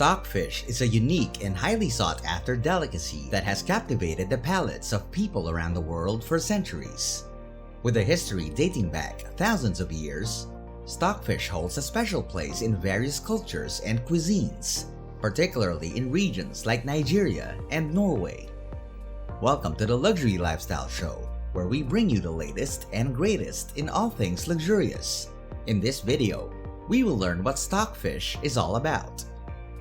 Stockfish is a unique and highly sought-after delicacy that has captivated the palates of people around the world for centuries. With a history dating back thousands of years, stockfish holds a special place in various cultures and cuisines, particularly in regions like Nigeria and Norway. Welcome to the Luxury Lifestyle Show, where we bring you the latest and greatest in all things luxurious. In this video, we will learn what stockfish is all about.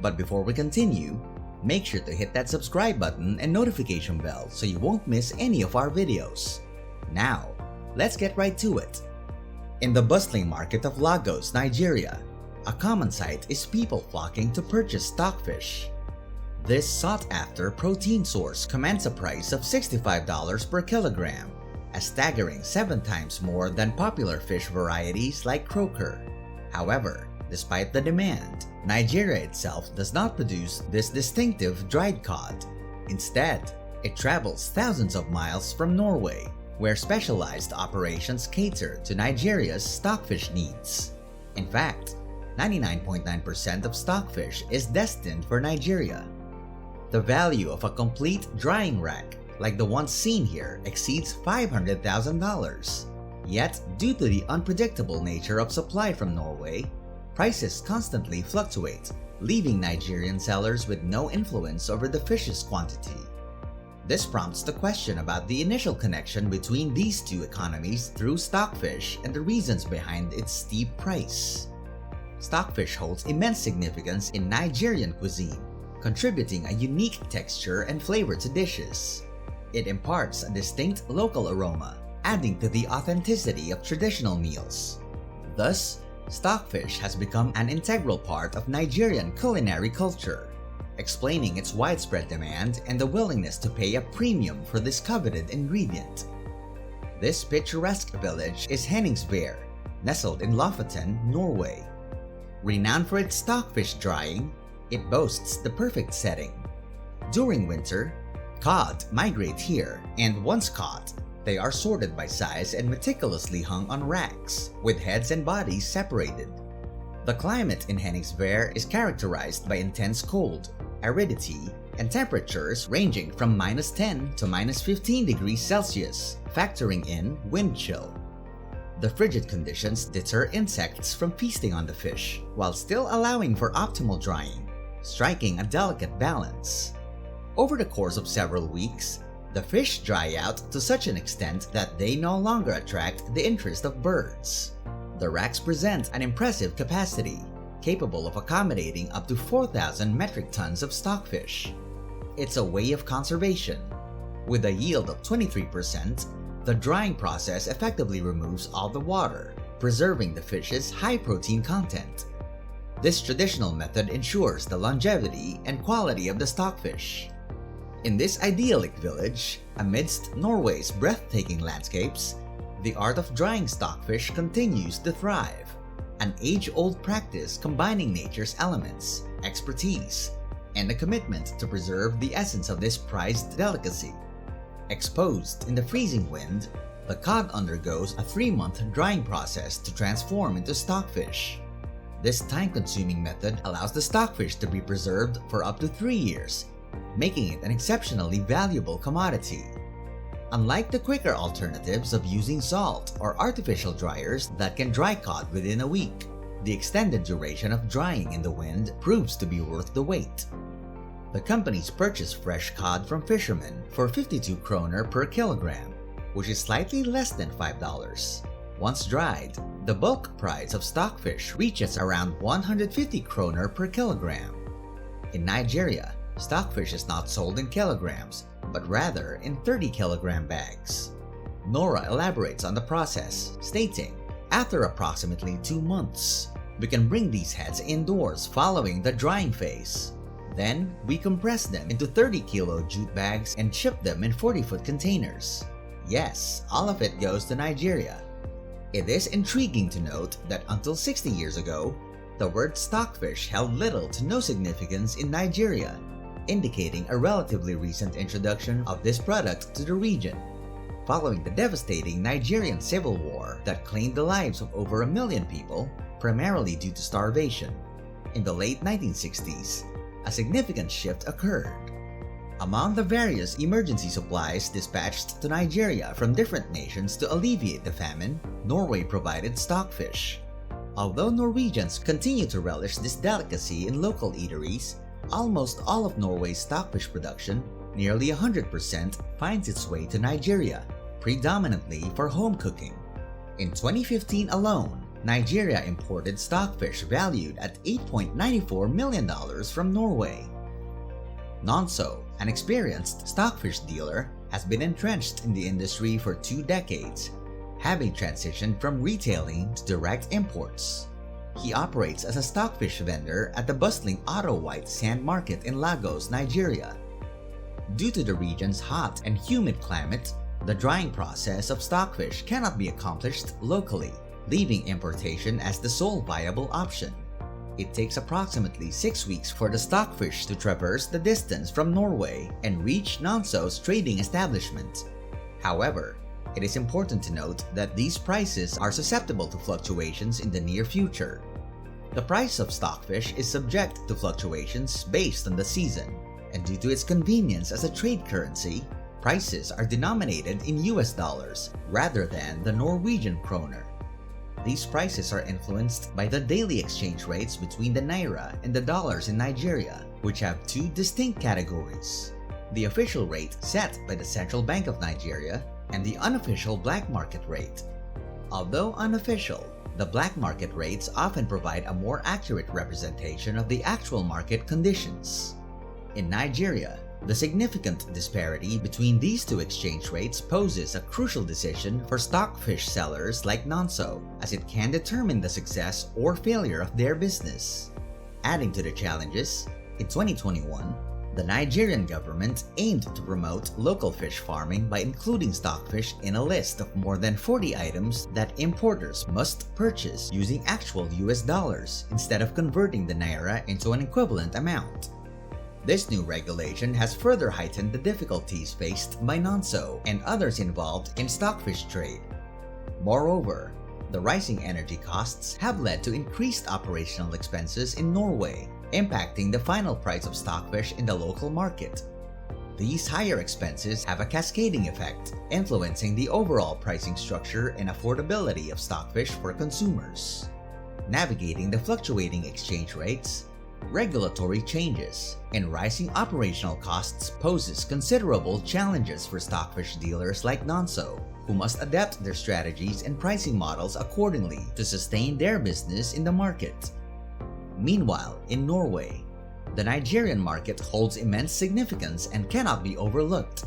But before we continue, make sure to hit that subscribe button and notification bell so you won't miss any of our videos. Now, let's get right to it. In the bustling market of Lagos, Nigeria, a common sight is people flocking to purchase stockfish. This sought-after protein source commands a price of $65 per kilogram, a staggering 7 times more than popular fish varieties like croaker. However, despite the demand, Nigeria itself does not produce this distinctive dried cod. Instead, it travels thousands of miles from Norway, where specialized operations cater to Nigeria's stockfish needs. In fact, 99.9% of stockfish is destined for Nigeria. The value of a complete drying rack, like the one seen here, exceeds $500,000. Yet, due to the unpredictable nature of supply from Norway, prices constantly fluctuate, leaving Nigerian sellers with no influence over the fish's quantity. This prompts the question about the initial connection between these two economies through stockfish and the reasons behind its steep price. Stockfish holds immense significance in Nigerian cuisine, contributing a unique texture and flavor to dishes. It imparts a distinct local aroma, adding to the authenticity of traditional meals. Thus, stockfish has become an integral part of Nigerian culinary culture, explaining its widespread demand and the willingness to pay a premium for this coveted ingredient. This picturesque village is Henningsvær, nestled in Lofoten, Norway. Renowned for its stockfish drying, it boasts the perfect setting. During winter, cod migrate here, and once caught, they are sorted by size and meticulously hung on racks, with heads and bodies separated. The climate in Henningsvær is characterized by intense cold, aridity, and temperatures ranging from -10 to -15 degrees Celsius, factoring in wind chill. The frigid conditions deter insects from feasting on the fish, while still allowing for optimal drying, striking a delicate balance. Over the course of several weeks, the fish dry out to such an extent that they no longer attract the interest of birds. The racks present an impressive capacity, capable of accommodating up to 4,000 metric tons of stockfish. It's a way of conservation. With a yield of 23%, the drying process effectively removes all the water, preserving the fish's high protein content. This traditional method ensures the longevity and quality of the stockfish. In this idyllic village, amidst Norway's breathtaking landscapes, the art of drying stockfish continues to thrive, an age-old practice combining nature's elements, expertise, and a commitment to preserve the essence of this prized delicacy. Exposed in the freezing wind, the cod undergoes a 3-month drying process to transform into stockfish. This time-consuming method allows the stockfish to be preserved for up to 3 years, making it an exceptionally valuable commodity. Unlike the quicker alternatives of using salt or artificial dryers that can dry cod within a week, the extended duration of drying in the wind proves to be worth the wait. The companies purchase fresh cod from fishermen for 52 kroner per kilogram, which is slightly less than $5. Once dried, the bulk price of stockfish reaches around 150 kroner per kilogram. In Nigeria, stockfish is not sold in kilograms, but rather in 30-kilogram bags. Nora elaborates on the process, stating, "After approximately 2 months, we can bring these heads indoors following the drying phase. Then, we compress them into 30-kilo jute bags and ship them in 40-foot containers. Yes, all of it goes to Nigeria." It is intriguing to note that until 60 years ago, the word stockfish held little to no significance in Nigeria, indicating a relatively recent introduction of this product to the region. Following the devastating Nigerian Civil War that claimed the lives of over 1 million people, primarily due to starvation, in the late 1960s, a significant shift occurred. Among the various emergency supplies dispatched to Nigeria from different nations to alleviate the famine, Norway provided stockfish. Although Norwegians continue to relish this delicacy in local eateries, almost all of Norway's stockfish production, nearly 100%, finds its way to Nigeria, predominantly for home cooking. In 2015 alone, Nigeria imported stockfish valued at $8.94 million from Norway. Nonso, an experienced stockfish dealer, has been entrenched in the industry for 2 decades, having transitioned from retailing to direct imports. He operates as a stockfish vendor at the bustling Auto White Sand Market in Lagos, Nigeria. Due to the region's hot and humid climate, the drying process of stockfish cannot be accomplished locally, leaving importation as the sole viable option. It takes approximately 6 weeks for the stockfish to traverse the distance from Norway and reach Nonso's trading establishment. However, it is important to note that these prices are susceptible to fluctuations in the near future. The price of stockfish is subject to fluctuations based on the season, and due to its convenience as a trade currency, prices are denominated in US dollars rather than the Norwegian kroner. These prices are influenced by the daily exchange rates between the naira and the dollars in Nigeria, which have 2 distinct categories: the official rate set by the Central Bank of Nigeria and the unofficial black market rate. Although unofficial, the black market rates often provide a more accurate representation of the actual market conditions. In Nigeria, the significant disparity between these 2 exchange rates poses a crucial decision for stockfish sellers like Nonso, as it can determine the success or failure of their business. Adding to the challenges, in 2021, the Nigerian government aimed to promote local fish farming by including stockfish in a list of more than 40 items that importers must purchase using actual US dollars instead of converting the naira into an equivalent amount. This new regulation has further heightened the difficulties faced by Nonso and others involved in stockfish trade. Moreover, the rising energy costs have led to increased operational expenses in Norway, impacting the final price of stockfish in the local market. These higher expenses have a cascading effect, influencing the overall pricing structure and affordability of stockfish for consumers. Navigating the fluctuating exchange rates, regulatory changes, and rising operational costs poses considerable challenges for stockfish dealers like Nonso, who must adapt their strategies and pricing models accordingly to sustain their business in the market. Meanwhile, in Norway, the Nigerian market holds immense significance and cannot be overlooked.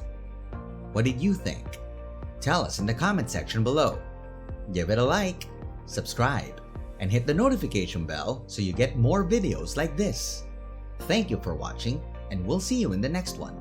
What did you think? Tell us in the comment section below. Give it a like, subscribe, and hit the notification bell so you get more videos like this. Thank you for watching, and we'll see you in the next one.